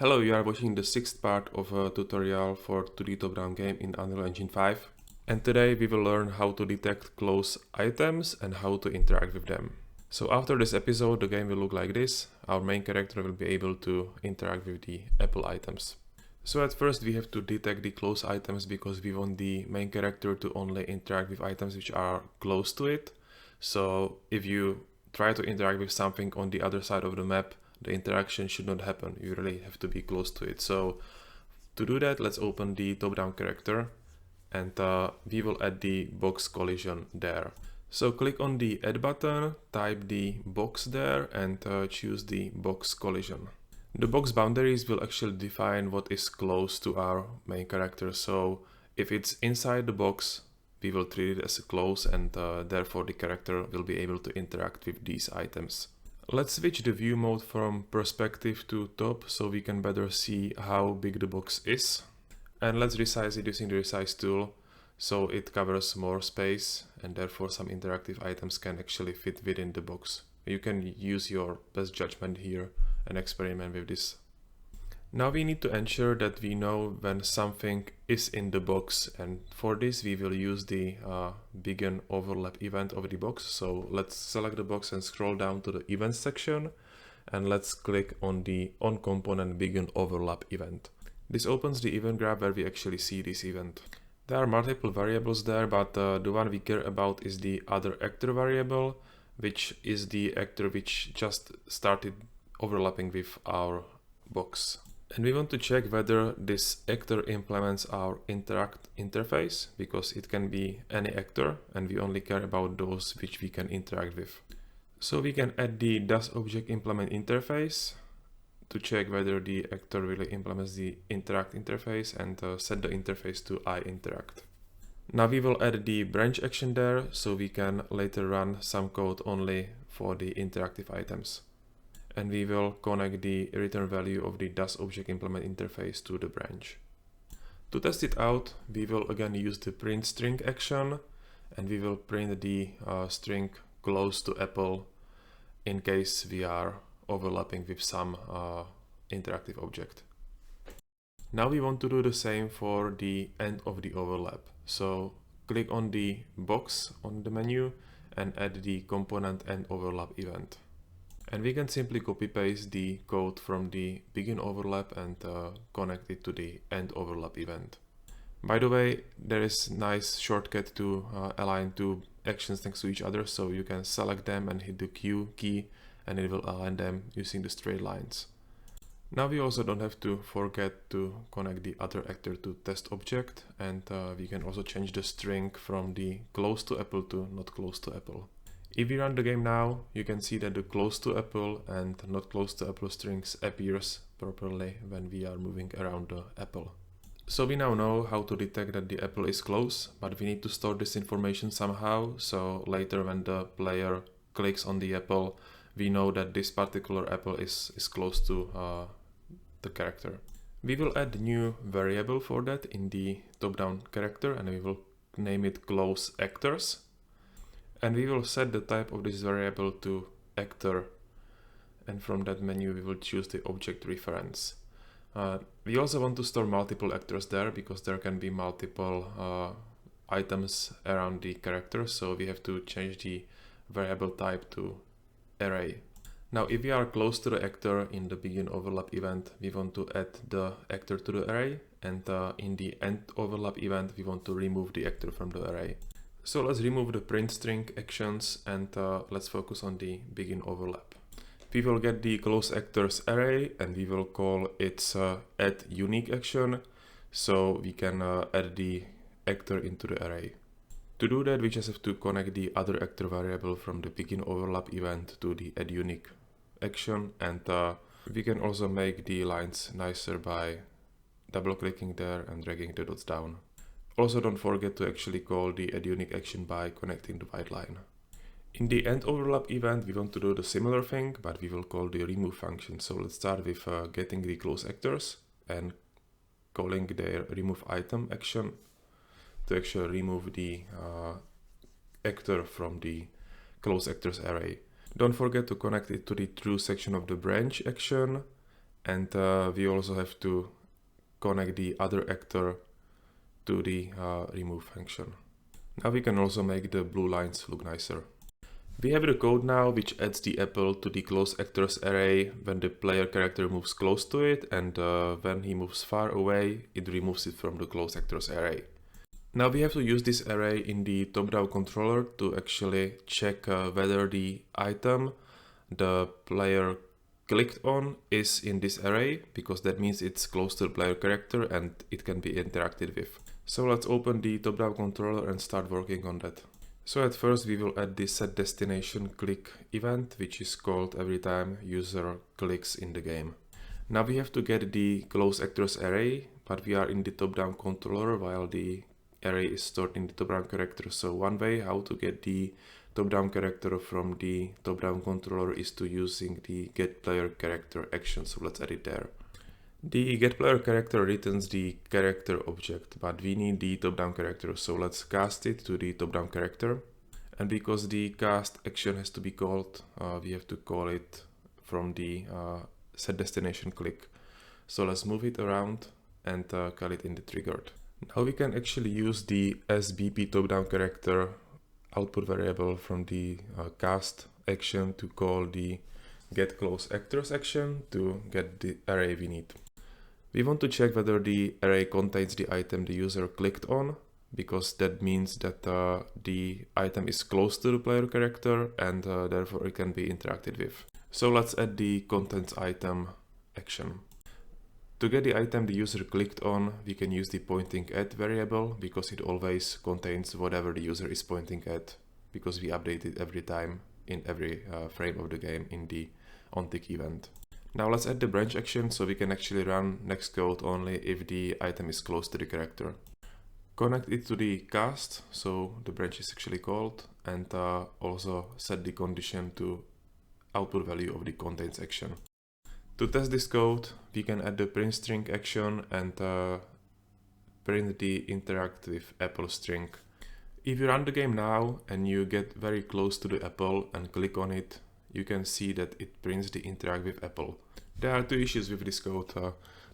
Hello, you are watching the sixth part of a tutorial for 2D top-down game in Unreal Engine 5. And today we will learn how to detect close items and how to interact with them. So after this episode, the game will look like this. Our main character will be able to interact with the Apple items. So at first we have to detect the close items because we want the main character to only interact with items which are close to it. So if you try to interact with something on the other side of the map, the interaction should not happen. You really have to be close to it. So to do that, let's open the top-down character and we will add the box collision there. So click on the add button, type the box there and choose the box collision. The box boundaries will actually define what is close to our main character. So if it's inside the box, we will treat it as close and therefore the character will be able to interact with these items. Let's switch the view mode from perspective to top so we can better see how big the box is. And let's resize it using the resize tool so it covers more space and therefore some interactive items can actually fit within the box. You can use your best judgment here and experiment with this. Now we need to ensure that we know when something is in the box, and for this we will use the begin overlap event of the box. So let's select the box and scroll down to the events section and let's click on the on component begin overlap event. This opens the event graph where we actually see this event. There are multiple variables there, but the one we care about is the other actor variable, which is the actor which just started overlapping with our box. And we want to check whether this actor implements our interact interface, because it can be any actor and we only care about those which we can interact with. So we can add the does object implement interface to check whether the actor really implements the interact interface and set the interface to iInteract. Now we will add the branch action there so we can later run some code only for the interactive items. And we will connect the return value of the does object implement interface to the branch. To test it out, we will again use the print string action and we will print the string close to Apple in case we are overlapping with some interactive object. Now we want to do the same for the end of the overlap. So click on the box on the menu and add the component end overlap event. And we can simply copy paste the code from the begin overlap and connect it to the end overlap event. By the way, there is a nice shortcut to align two actions next to each other, so you can select them and hit the Q key and it will align them using the straight lines. Now we also don't have to forget to connect the other actor to test object, and we can also change the string from the close to Apple to not close to Apple. If we run the game now, you can see that the close to Apple and not close to Apple strings appears properly when we are moving around the Apple. So we now know how to detect that the Apple is close, but we need to store this information somehow, so later when the player clicks on the Apple, we know that this particular Apple is close to the character. We will add a new variable for that in the top-down character and we will name it close actors. And we will set the type of this variable to actor, and from that menu we will choose the object reference. We also want to store multiple actors there because there can be multiple items around the character, so we have to change the variable type to array. Now if we are close to the actor in the begin overlap event, we want to add the actor to the array, and in the end overlap event we want to remove the actor from the array. So let's remove the print string actions and let's focus on the begin overlap. We will get the close actors array and we will call its add unique action so we can add the actor into the array. To do that, we just have to connect the other actor variable from the begin overlap event to the add unique action, and we can also make the lines nicer by double clicking there and dragging the dots down. Also don't forget to actually call the add unique action by connecting the white line. In the end overlap event we want to do the similar thing, but we will call the remove function. So let's start with getting the close actors and calling their remove item action to actually remove the actor from the close actors array. Don't forget to connect it to the true section of the branch action And we also have to connect the other actor to the remove function. Now we can also make the blue lines look nicer. We have the code now which adds the apple to the close actors array when the player character moves close to it, and when he moves far away, it removes it from the close actors array. Now we have to use this array in the top-down controller to actually check whether the item the player clicked on is in this array, because that means it's close to the player character and it can be interacted with. So let's open the top-down controller and start working on that. So at first we will add the set destination click event, which is called every time user clicks in the game. Now we have to get the close actors array, but we are in the top-down controller while the array is stored in the top-down character. So one way how to get the top-down character from the top-down controller is to using the get player character action. So let's add it there. The get player character returns the character object, but we need the top-down character. So let's cast it to the top-down character. And because the cast action has to be called, we have to call it from the set destination click. So let's move it around and call it in the triggered. Now we can actually use the SBP top-down character output variable from the cast action to call the get close actors action to get the array we need. We want to check whether the array contains the item the user clicked on, because that means that the item is close to the player character and therefore it can be interacted with. So let's add the contents item action. To get the item the user clicked on, we can use the pointing at variable, because it always contains whatever the user is pointing at, because we update it every time in every frame of the game in the onTick event. Now let's add the branch action so we can actually run next code only if the item is close to the character. Connect it to the cast, so the branch is actually called, and also set the condition to output value of the contains action. To test this code, we can add the print string action and print the interact with apple string. If you run the game now and you get very close to the apple and click on it, you can see that it prints the interact with apple. There are two issues with this code.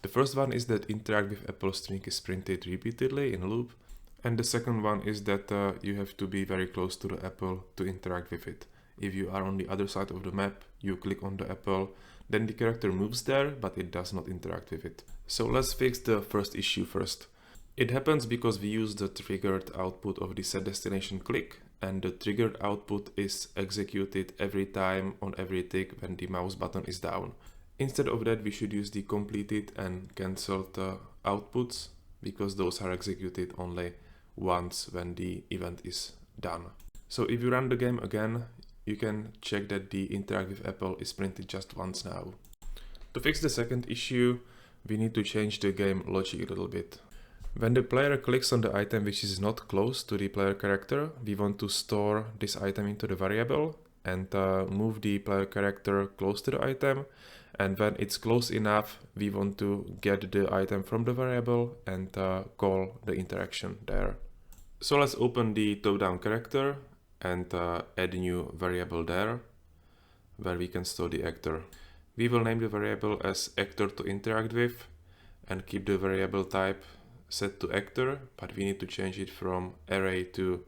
The first one is that interact with apple string is printed repeatedly in a loop, and the second one is that you have to be very close to the apple to interact with it. If you are on the other side of the map, you click on the apple, then the character moves there, but it does not interact with it. So let's fix the first issue first. It happens because we use the triggered output of the set destination click, and the triggered output is executed every time on every tick when the mouse button is down. Instead of that, we should use the completed and cancelled outputs, because those are executed only once when the event is done. So if you run the game again, you can check that the interact with apple is printed just once now. To fix the second issue, we need to change the game logic a little bit. When the player clicks on the item which is not close to the player character, we want to store this item into the variable and move the player character close to the item. And when it's close enough, we want to get the item from the variable and call the interaction there. So let's open the top-down character and add a new variable there, where we can store the actor. We will name the variable as actor to interact with and keep the variable type set to actor, but we need to change it from array to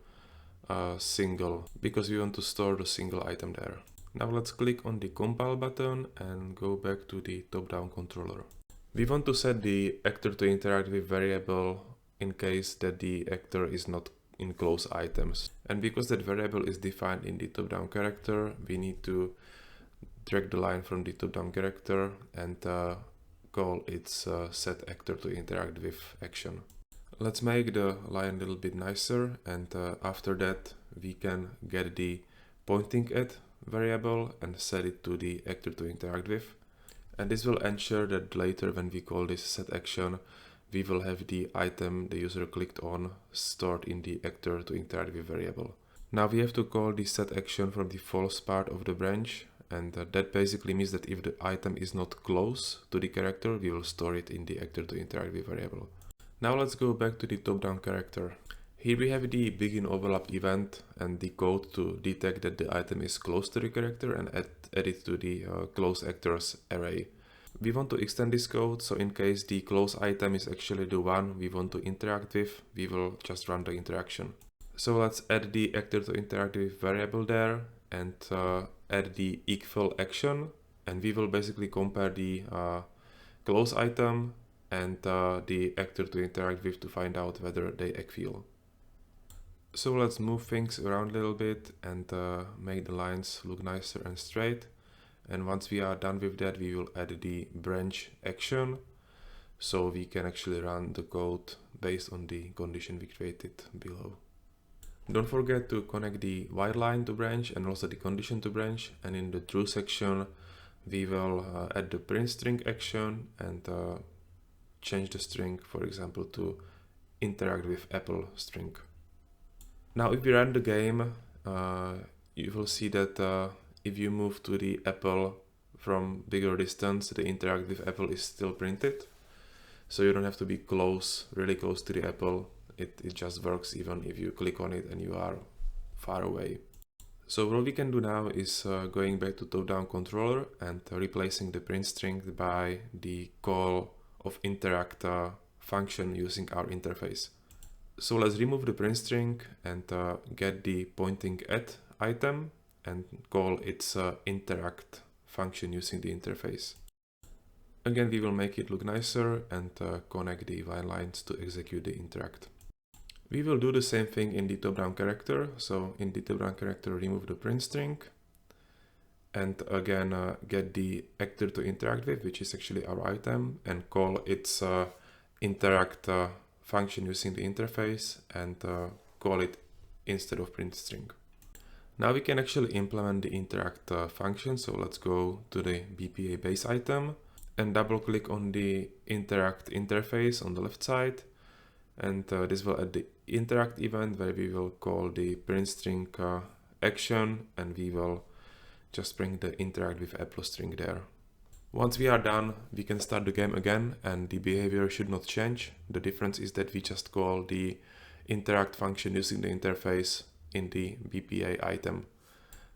single, because we want to store the single item there. Now let's click on the compile button and go back to the top-down controller. We want to set the actor to interact with variable in case that the actor is not in close items. And because that variable is defined in the top-down character, we need to drag the line from the top-down character and call its set actor to interact with action. Let's make the line a little bit nicer, and after that we can get the pointing at variable and set it to the actor to interact with. And this will ensure that later when we call this set action, we will have the item the user clicked on stored in the actor to interact with variable. Now we have to call the set action from the false part of the branch, and that basically means that if the item is not close to the character, we will store it in the actor to interact with variable. Now let's go back to the top-down character. Here we have the begin overlap event and the code to detect that the item is close to the character and add it to the close actors array. We want to extend this code, so in case the close item is actually the one we want to interact with, we will just run the interaction. So let's add the actor to interact with variable there and add the equal action, and we will basically compare the close item and the actor to interact with to find out whether they equal. So let's move things around a little bit and make the lines look nicer and straight. And once we are done with that, we will add the branch action, so we can actually run the code based on the condition we created below. Don't forget to connect the while line to branch and also the condition to branch. And in the true section, we will add the print string action and change the string, for example, to interact with apple string. Now, if we run the game, you will see that if you move to the apple from bigger distance, the interact with apple is still printed. So you don't have to be close, really close to the apple. It just works even if you click on it and you are far away. So what we can do now is going back to top-down controller and replacing the print string by the call of interact function using our interface. So let's remove the print string and get the pointing at item and call its interact function using the interface. Again, we will make it look nicer and connect the while lines to execute the interact. We will do the same thing in the top-down character. So in the top-down character, remove the print string and again get the actor to interact with, which is actually our item, and call its interact function using the interface and call it instead of print string. Now we can actually implement the interact function. So let's go to the BPA base item and double click on the interact interface on the left side. And this will add the interact event where we will call the print string action, and we will just bring the interact with apple string there. Once we are done, we can start the game again and the behavior should not change. The difference is that we just call the interact function using the interface in the BPA item.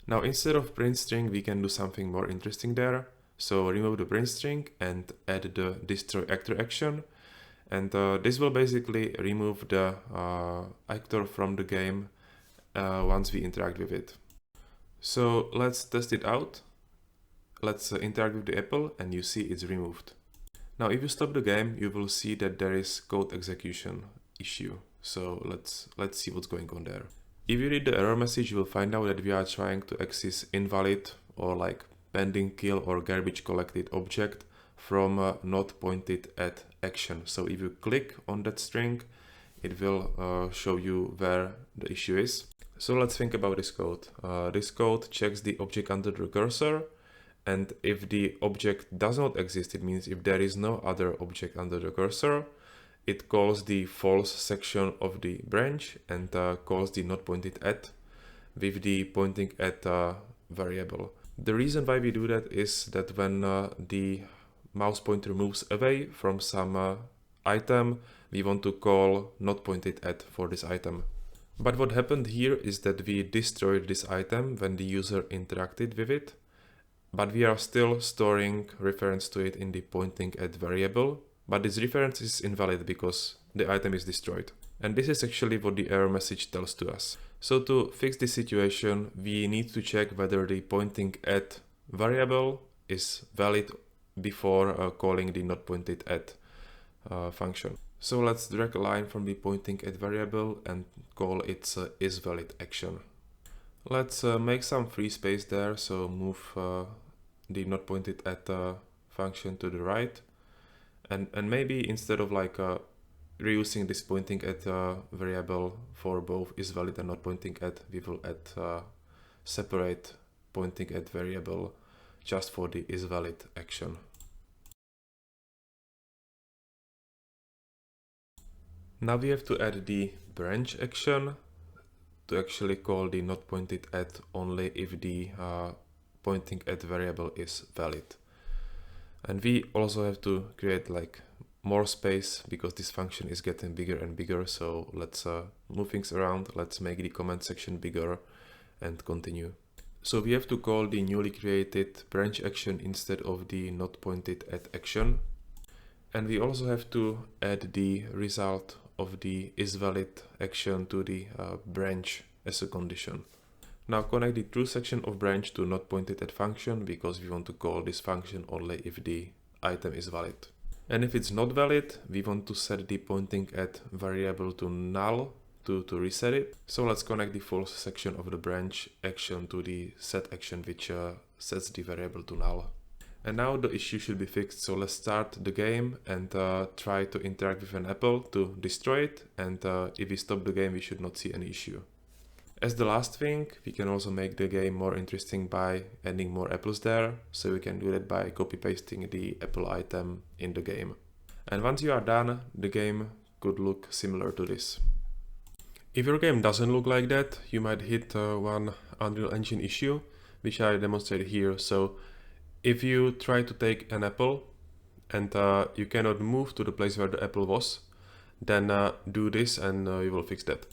Now instead of print string, we can do something more interesting there. So remove the print string and add the destroy actor action. And this will basically remove the actor from the game once we interact with it. So let's test it out. Let's interact with the apple and you see it's removed. Now if you stop the game, you will see that there is code execution issue. So let's see what's going on there. If you read the error message, you will find out that we are trying to access invalid or like pending kill or garbage collected object from not pointed at action. So if you click on that string, it will show you where the issue is. So let's think about this code. This code checks the object under the cursor, and if the object does not exist, it means if there is no other object under the cursor, it calls the false section of the branch and calls the not pointed at with the pointing at variable. The reason why we do that is that when the mouse pointer moves away from some item, we want to call not pointed at for this item. But what happened here is that we destroyed this item when the user interacted with it, but we are still storing reference to it in the pointing at variable, but this reference is invalid because the item is destroyed. And this is actually what the error message tells to us. So to fix this situation, we need to check whether the pointing at variable is valid before calling the not pointed at function. So let's drag a line from the pointing at variable and call its isValid action. Let's make some free space there, so move the not pointed at function to the right, and maybe instead of like reusing this pointing at variable for both isValid and not pointing at, we will add separate pointing at variable just for the isValid action. Now we have to add the branch action to actually call the not pointed at only if the pointing at variable is valid. And we also have to create like more space because this function is getting bigger and bigger. So let's move things around. Let's make the comment section bigger and continue. So we have to call the newly created branch action instead of the not pointed at action. And we also have to add the result of the isValid action to the branch as a condition. Now connect the true section of branch to not pointed at function, because we want to call this function only if the item is valid. And if it's not valid, we want to set the pointing at variable to null to reset it. So let's connect the false section of the branch action to the set action, which sets the variable to null. And now the issue should be fixed. So let's start the game and try to interact with an apple to destroy it. And if we stop the game, we should not see any issue. As the last thing, we can also make the game more interesting by adding more apples there. So we can do that by copy pasting the apple item in the game. And once you are done, the game could look similar to this. If your game doesn't look like that, you might hit one Unreal Engine issue, which I demonstrated here. So if you try to take an apple and you cannot move to the place where the apple was, then do this and you will fix that.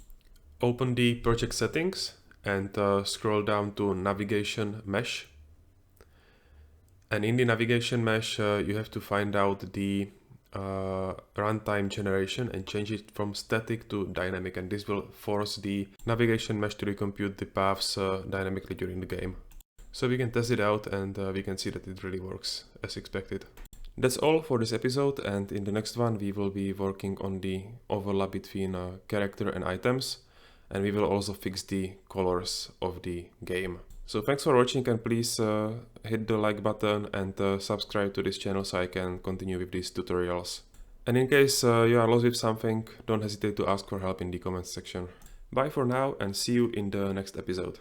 Open the project settings and scroll down to navigation mesh. And in the navigation mesh, you have to find out the runtime generation and change it from static to dynamic, and this will force the navigation mesh to recompute the paths dynamically during the game. So we can test it out and we can see that it really works as expected. That's all for this episode, and in the next one we will be working on the overlap between character and items, and we will also fix the colors of the game. So thanks for watching, and please hit the like button and subscribe to this channel so I can continue with these tutorials. And in case you are lost with something, don't hesitate to ask for help in the comments section. Bye for now and see you in the next episode.